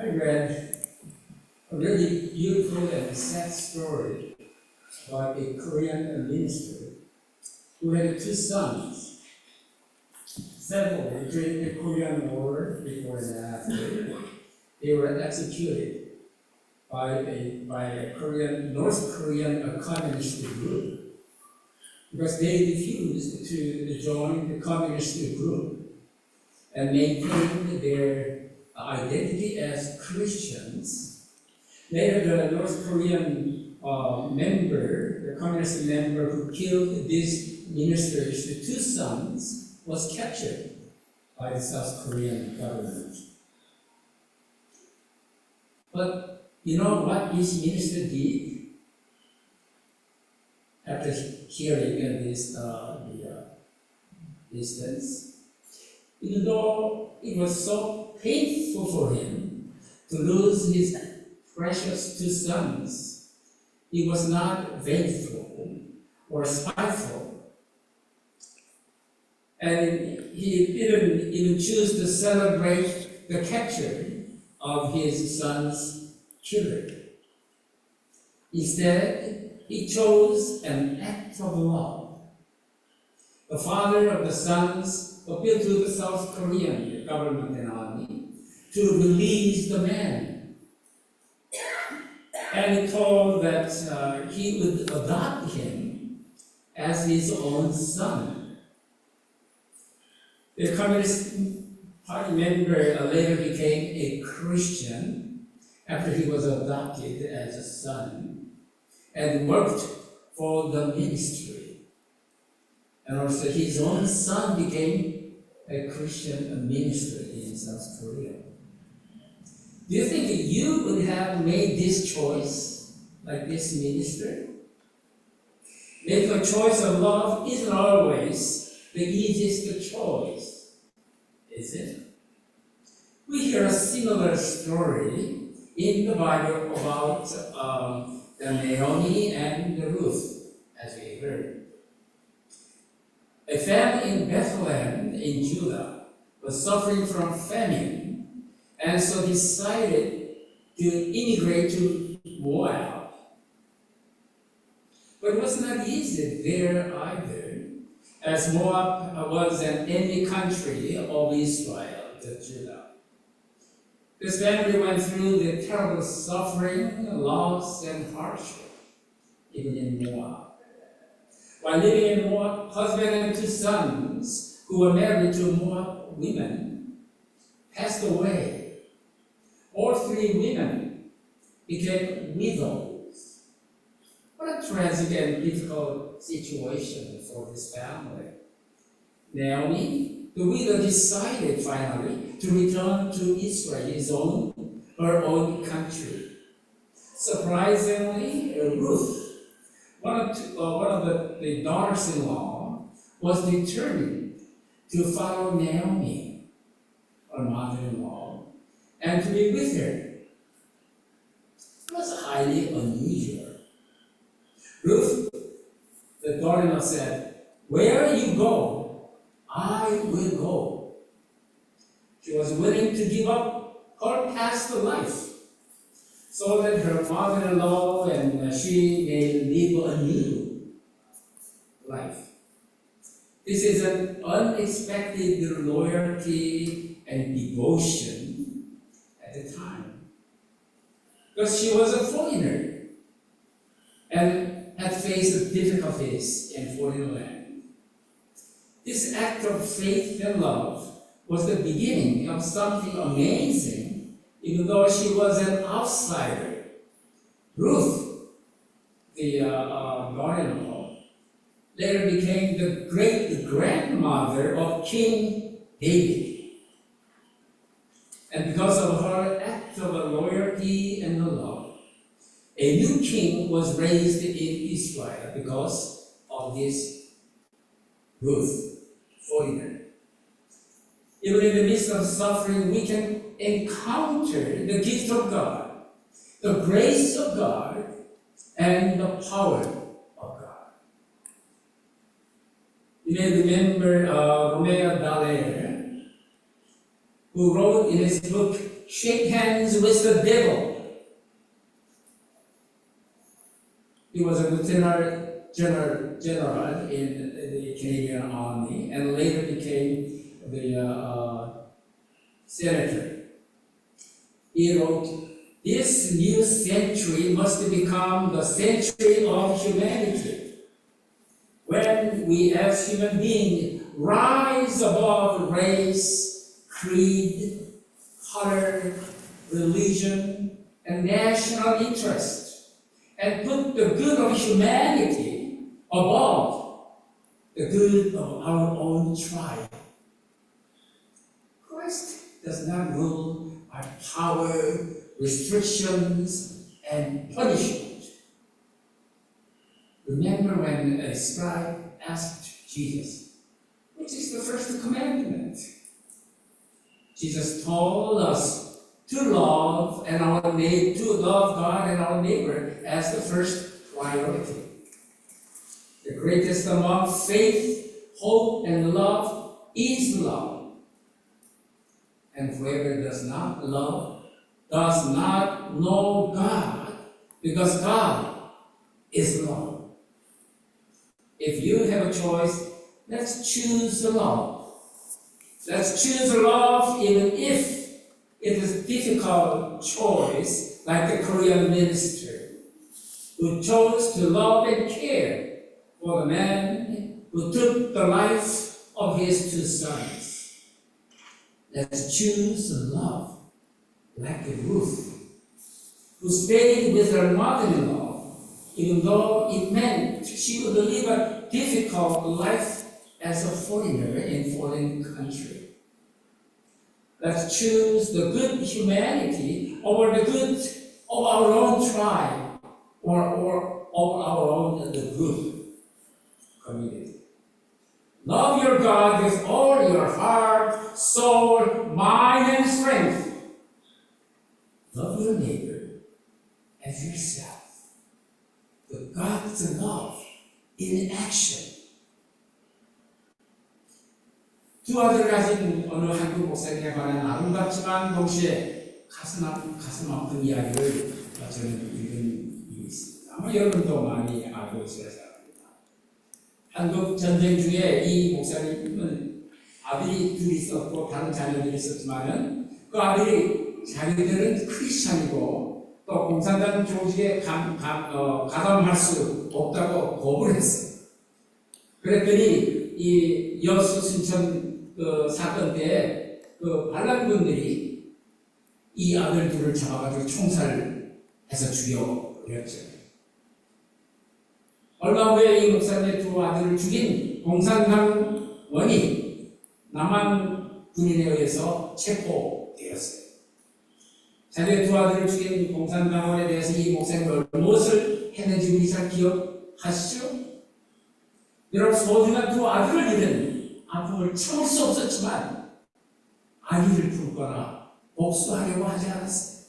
I read a really beautiful and sad story about a Korean minister who had two sons. Sadly, during the Korean War, before and after, they were executed by a North Korean communist group because they refused to join the communist group and maintain their identity as Christians. Later, the North Korean the communist member who killed these ministers, the two sons, was captured by the South Korean government. But you know what this minister did after hearing this instance? Even though it was so painful for him to lose his precious two sons, he was not vengeful or spiteful. And he didn't even choose to celebrate the capture of his son's children. Instead, he chose an act of love. The father of the sons appealed to the South Korean government and army to release the man. And he told that he would adopt him as his own son. The Communist Party member later became a Christian after he was adopted as a son and worked for the ministry. And also his own son became a Christian minister in South Korea. Do you think you would have made this choice like this minister? Making a choice of love isn't always the easiest choice, is it? We hear a similar story in the Bible about the Naomi and the Ruth, as we heard. A family in Bethlehem in Judah was suffering from famine and so decided to immigrate to Moab. But it was not easy there either, as Moab was an enemy country of Israel, to Judah. This family went through the terrible suffering, loss, and hardship, even in Moab. While living in Moab, husband and two sons who were married to Moab women passed away. All three women became widows. What a tragic and difficult situation for this family. Naomi, the widow, decided finally to return to Israel, her own country. Surprisingly, Ruth, one of the daughters-in-law, was determined to follow Naomi, her mother-in-law, and to be with her. It was highly unusual. Ruth, the daughter-in-law, said, "Where you go, I will go." She was willing to give up her past life so that her mother-in-law and she may live a new life. This is an unexpected loyalty and devotion at the time, because she was a foreigner and had faced difficulties in foreign land. This act of faith and love was the beginning of something amazing. Even though she was an outsider, Ruth, the daughter-in-law, later became the great-grandmother of King David. And because of her act of loyalty and love, a new king was raised in Israel because of this Ruth, foreigner. Even in the midst of suffering, we can encounter the gift of God, the grace of God, and the power of God. You may remember Romeo Dallaire, who wrote in his book shake hands with the devil. He was a lieutenant general in the Canadian Army and later became the senator. He wrote, "This new century must become the century of humanity, when we as human beings rise above race, creed, color, religion, and national interest, and put the good of humanity above the good of our own tribe." Christ does not rule by power, restrictions, and punishment. Remember when a scribe asked Jesus, "Which is the first commandment?" Jesus told us to love God and our neighbor as the first priority. The greatest among faith, hope, and love is love. And whoever does not love does not know God, because God is love. If you have a choice, let's choose the love. Let's choose love even if it is a difficult choice, like the Korean minister who chose to love and care for the man who took the life of his two sons. Let's choose love, like Ruth, who stayed with her mother-in-law, even though it meant she would live a difficult life as a foreigner in foreign country. Let's choose the good humanity over the good of our own tribe or of our own group, community. Love your God with all your heart, soul, mind, and strength. Love your neighbor as yourself. The God's love in action. 두 아들을 가진 어느 한국 목사님에 관한 아름답지만 동시에 가슴 아픈 이야기를 저는 읽은 일이 있습니다. 아마 여러분도 많이 알고 있어야 합니다. 한국 전쟁 중에 이 목사님은 아들이 둘이 있었고 다른 자녀들이 있었지만은 그 아들이 자기들은 크리스찬이고 또 공산당 조직에 가담할 수 없다고 거부를 했어요. 그랬더니 이 여수 순천 사건 때 반란군들이 이 아들 둘을 잡아가지고 총살해서 죽여버렸죠. 얼마 후에 이 목사님의 두 아들을 죽인 공산당원이 남한 군인에 의해서 체포되었어요. 자기의 두 아들을 죽인 공산당원에 대해서 이 목사님은 무엇을 했는지 우리 잘 기억하시죠? 여러분, 소중한 두 아들을 잃은 아픔을 참을 수 없었지만 아기를 품거나 복수하려고 하지 않았어요.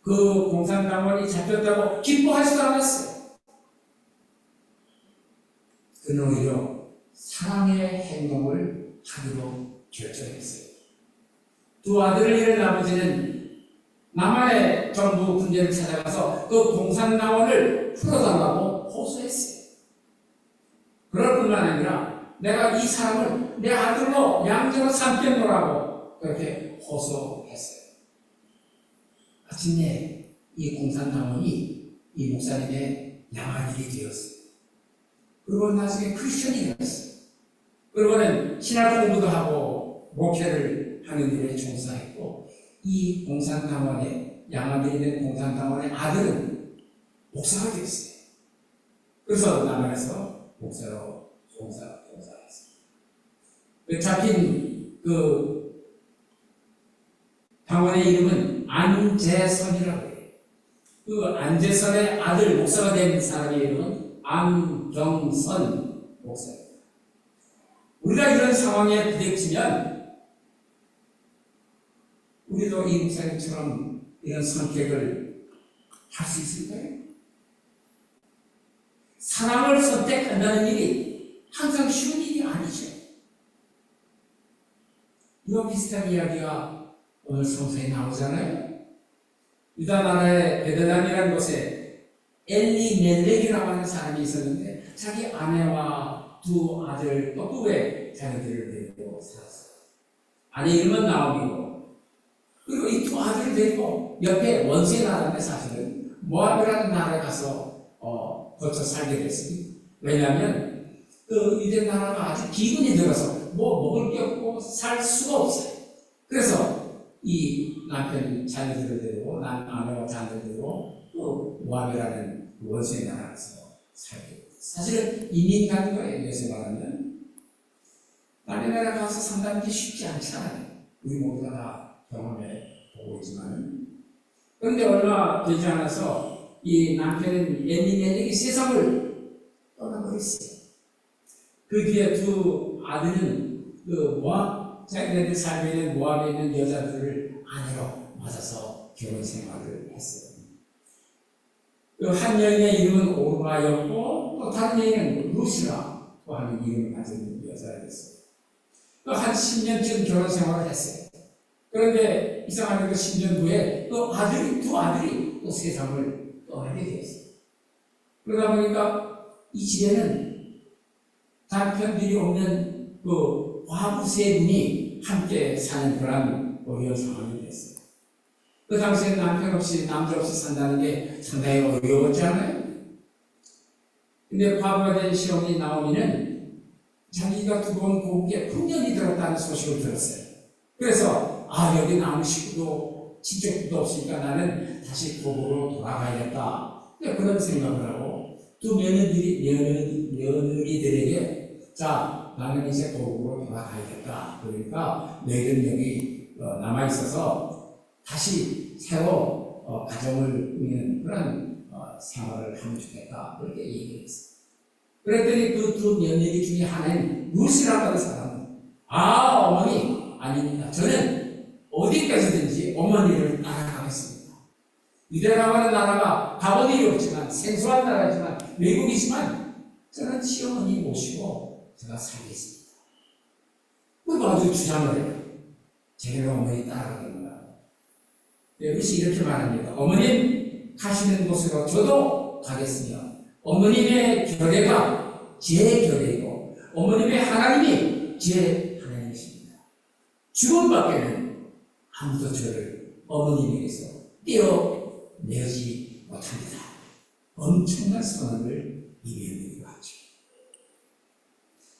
그 공산당원이 잡혔다고 기뻐하지도 않았어요. 그는 오히려 사랑의 행동을 하기로 결정했어요. 두 아들을 잃은 아버지는 남한의 정부 군대를 찾아가서 그 공산당원을 풀어달라고 호소했어요. 그럴 뿐만 아니라 내가 이 사람을 내 아들로 양자로 삼겠노라고 그렇게 호소했어요. 마침내 이 공산당원이 이 목사님의 양아들이 되었어요. 그리고 나중에 크리스천이 되었어요. 그리고는 신학 공부도 하고 목회를 하는 일에 종사했고 이 공산당원의 양아들이 된 공산당원의 아들은 목사가 되었어요. 그래서 남한에서 목사로 종사했어요. 잡힌 그 당원의 이름은 안재선이라고 해요. 그 안재선의 아들 목사가 된 사람의 이름은 안경선 목사입니다. 우리가 이런 상황에 부딪히면 우리도 이 목사님처럼 이런 선택을 할 수 있을까요? 사랑을 선택한다는 일이 항상 쉬운 일이 아니죠. 이와 비슷한 이야기가 오늘 성서에 나오잖아요. 유다 나라의 베들람이라는 곳에 엘리멜렉이라고 하는 사람이 있었는데 자기 아내와 두 아들 또 두 의 자녀들을 데리고 살았어요. 아내 이름은 나오미고, 그리고 이 두 아들을 데리고 옆에 원수의 나라인데 사실은 모압이라는 나라에 가서 거쳐 살게 됐습니다. 왜냐하면 그 유대 나라가 아주 기근이 들어서 뭐 먹을 게 없고 살 수가 없어요. 그래서 이 남편 자녀들을 데리고 아내와 자녀들을 데리고 또 모압이라는 원수의 나라에서 살게 됐어요. 사실은 이민 간 거예요. 요새 말하면 남의 나라 가서 산다는 게 쉽지 않잖아요. 우리 모두가 다 경험해 보고 있지만, 그런데 얼마 되지 않아서 이 남편은 엘리멜렉이 세상을 떠나버렸어요. 그 뒤에 두 아들은 그 모압, 자기네들 살고 있는 모압에 있는 여자들을 아내로 맞아서 결혼 생활을 했어요. 그 한 여인의 이름은 오르바였고 또 다른 여인은 루시라고 하는 이름을 가진 여자였어요. 한 10년쯤 결혼 생활을 했어요. 그런데 이상하게 10년 후에 또 두 아들이 또 세상을 떠나게 되었어요. 그러다 보니까 이 집에는 남편들이 없는 그 과부 세 분이 함께 사는 그런 어려운 상황이 됐어요. 그 당시에 남편 없이 남자 없이 산다는 게 상당히 어려웠지 않아요? 근데 과부가 된 시어머니 나오미는 자기가 두고 고국에 풍년이 들었다는 소식을 들었어요. 그래서 여기 아무 식구도 친척도 없으니까 나는 다시 고국으로 돌아가야겠다. 그런 생각을 하고 두 며느리들에게 자, 나는 이제 고국으로 돌아가야겠다. 그러니까 너희들은 여기 남아있어서 다시 새로 가정을 꾸리는 그런 생활을 하면 좋겠다. 그렇게 얘기를 했어요. 그랬더니 그 두 며느리 중에 하나는 루시라고 하는 사람은 어머니 아닙니다. 저는 어디까지든지 어머니를 따라가겠습니다. 유대라고 하는 나라가 가본 일이 없지만 생소한 나라지만 외국이지만 저는 시어머니 모시고 제가 살겠습니다. 그리고 아주 주장을 해요. 제가 어머니 따라가는 거야. 루시 이렇게 말합니다. 어머님 가시는 곳으로 저도 가겠으며 어머님의 결례가 제 결례이고 어머님의 하나님이 제 하나님이십니다. 죽음밖에는 아무도 저를 어머님에게서 떼어내지 못합니다. 엄청난 선언을 이루어내기로 하죠.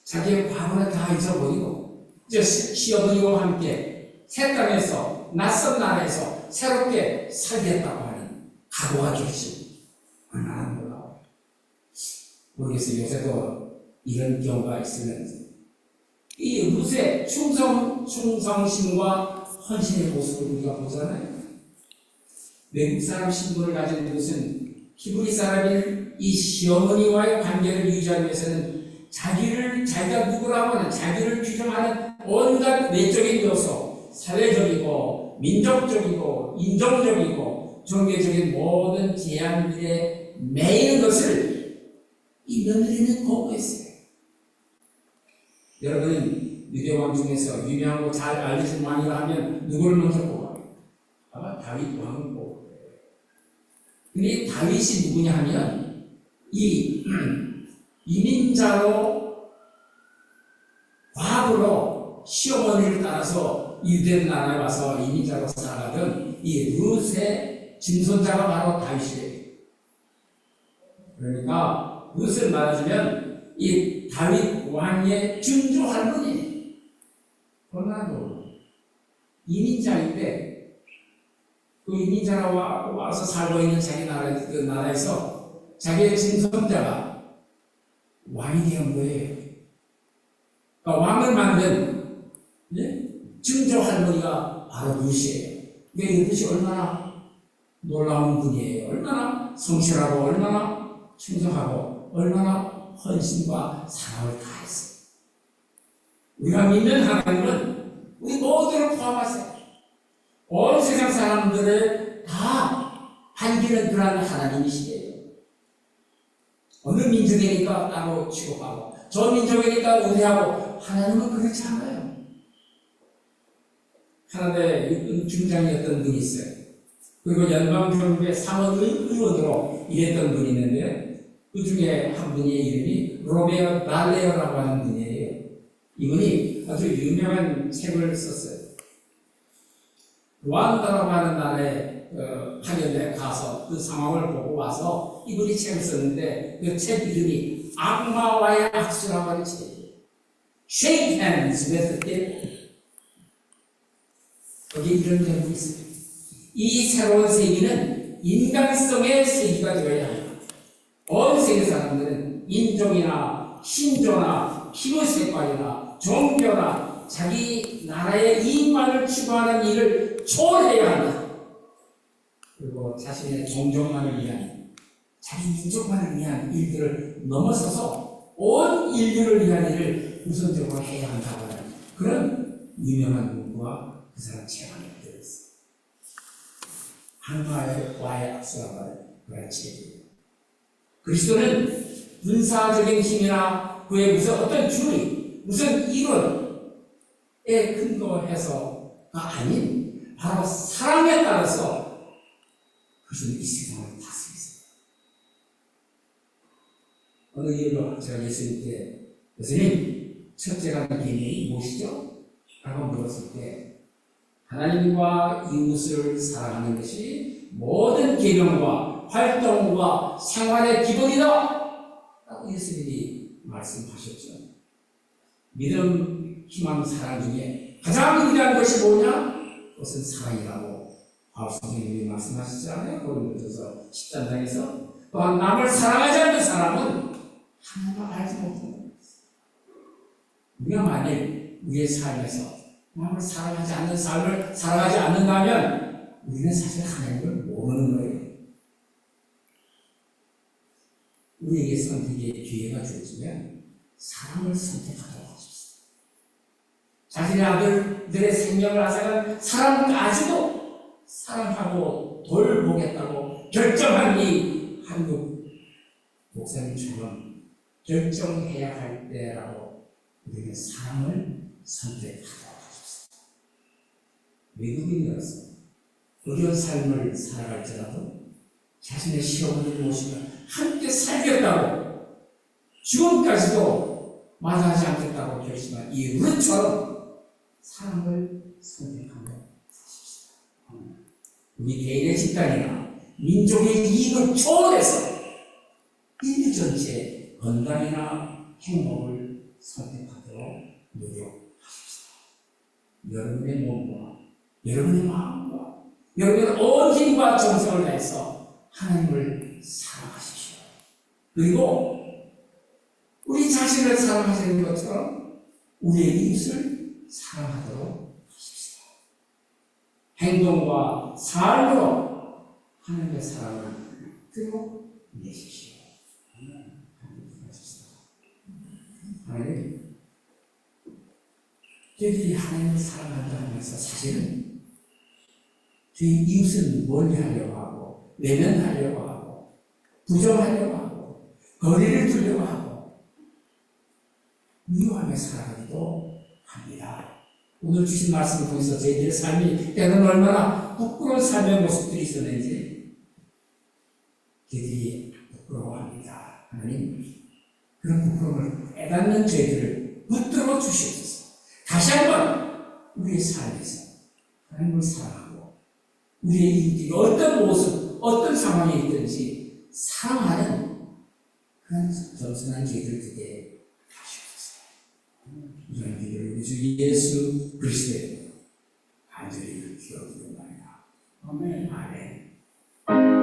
자기의 과거는 다 잊어버리고 이제 시어머니와 함께 새 땅에서 낯선 나라에서 새롭게 살겠다고 하는 각오와 결심, 얼마나 놀라워요. 모르겠어요. 요새도 이런 경우가 있으면서 이 룻의 충성심과 헌신의 모습을 우리가 보잖아요. 외국 사람 신분을 가진 룻은 히브리 사람인 이 시어머니와의 관계를 유지하기 위해서는 자기가 누구라고 하는 자기를 규정하는 온갖 내적인 요소, 사회적이고 민족적이고 인종적이고 종교적인 모든 제한들에 매이는 것을 이 며느리는 거부했어요. 여러분은 유대왕 중에서 유명하고 잘 알려진 왕이라 하면 누구를 먼저 뽑아요? 아마 다윗 왕을 뽑아요. 근데 다윗이 누구냐 하면 이 이민자로 과부로 시어머니를 따라서 유대 나라에 와서 이민자로 살아가던 이 룻의 증손자가 바로 다윗이에요. 그러니까 룻을 말하자면 이 다윗 왕의 증조 할머니, 그러나도 이민자인데 그 이민자로 와서 살고 있는 자기 그 나라에서 자기의 증손자가 왕이 된 거예요. 그러니까 왕을 만든 증조 할머니가 바로 룻이에요. 그러니까 룻이 얼마나 놀라운 분이에요. 얼마나 성실하고 얼마나 충성하고 얼마나 헌신과 사랑을 다했어요. 우리가 믿는 하나님은 우리 모두를 포함하세요. 온 세상 사람들을 다 반기는 그런 하나님이시래요. 어느 민족이니까 따로 취급하고 저 민족이니까 의뢰하고, 하나님은 그렇지 않아요. 하나대 육군 중장이었던 분이 있어요. 그리고 연방정부의 상원 의원으로 일했던 분이 있는데 그 중에 한 분의 이름이 로베어 달레어라고 하는 분이에요. 이분이 아주 유명한 책을 썼어요. 루안다라고 하는 나라에 파견에 가서 그 상황을 보고 와서 이분이 책을 썼는데 그 책 이름이 악마와의 악수라고 하는 책이에요. Shake hands with the devil. 거기 이런 내용이 있어요. 이 새로운 세계는 인간성의 세계가 되어야 합니다. 온 세계 사람들은 인종이나 신조나 피부 색깔이나 종교나 자기 나라의 이익만을 추구하는 일을 초월해야 한다. 그리고 자신의 종족만을 위한, 자기 민족만을 위한 일들을 넘어서서 온 인류를 위한 일을 우선적으로 해야 한다고 하는 그런 유명한 문구가 그 사람 책 안에 들어있어요. 악마와의 악수라고 하는 그런 책이에요. 그리스도는 군사적인 힘이나 그의 무슨 어떤 주의, 무슨 이론에 근거해서가 아닌 바로 사랑에 따라서 그리스도는 이 세상을 다스리세요. 어느 일로 제가 예수님께 예수님 첫째가 계명이 무엇이죠? 라고 물었을 때 하나님과 이웃을 사랑하는 것이 모든 계명과 활동과 생활의 기본이다 라고 예수님이 말씀하셨죠. 믿음, 희망, 사랑 중에 가장 위대한 것이 뭐냐? 그것은 사랑이라고 바울 선생님이 말씀하셨잖아요. 고린도전서 13장에서 또한 남을 사랑하지 않는 사람은 하나님을 알지 못한다. 우리가 만일 우리의 삶에서 남을 사랑하지 않는 삶을 살아가지 않는다면 우리는 사실 하나님을 모르는 거예요. 우리에게 선택의 기회가 주어지면 사랑을 선택하도록 하십시오. 자신의 아들들의 생명을 앗아간 사람까지도 사랑하고 돌보겠다고 결정한 이 한국 목사님처럼 결정해야 할 때라고 우리는 사랑을 선택하도록 하십시오. 외국인이어서 어려운 삶을 살아갈지라도 자신의 시어머니를 모시고 함께 살겠다고 죽음까지도 마다하지 않겠다고 결심한 이 룻처럼 사랑을 선택하며 사십시다. 우리 개인의 집단이나 민족의 이익을 초월해서 인류 전체의 건강이나 행복을 선택하도록 노력하십시다. 여러분의 몸과 여러분의 마음과 여러분의 온 힘과 정성을 다해서 하나님을 사랑하십시오. 그리고 우리 자신을 사랑하시는 것처럼 우리의 이웃을 사랑하도록 하십시다. 행동과 삶으로 하나님의 사랑을 드러내십시오. 하나님, 저희들이 하나님을 사랑한다 하면서 사실은 저희 이웃은 멀리 하려고 하고 외면하려고 하고 부정하려고 하고 거리를 두려고 하고 미워하며 살아가기도 합니다. 오늘 주신 말씀을 통해서 저희들의 삶이 때로는 얼마나 부끄러운 삶의 모습들이 있었는지 저희들이 부끄러워합니다. 하나님, 그런 부끄러움을 깨닫는 저희들을 붙들어 주시옵소서. 다시 한번 우리의 삶에서 하나님을 사랑하고 우리의 이웃이 어떤 모습, 어떤 상황에 있든지 사랑하는 그런 겸손한 저희들 되게 하시옵소서. 이런 기도를 우리 주 예수 그리스도의 간절히 기도드립니다. 아멘. 아멘.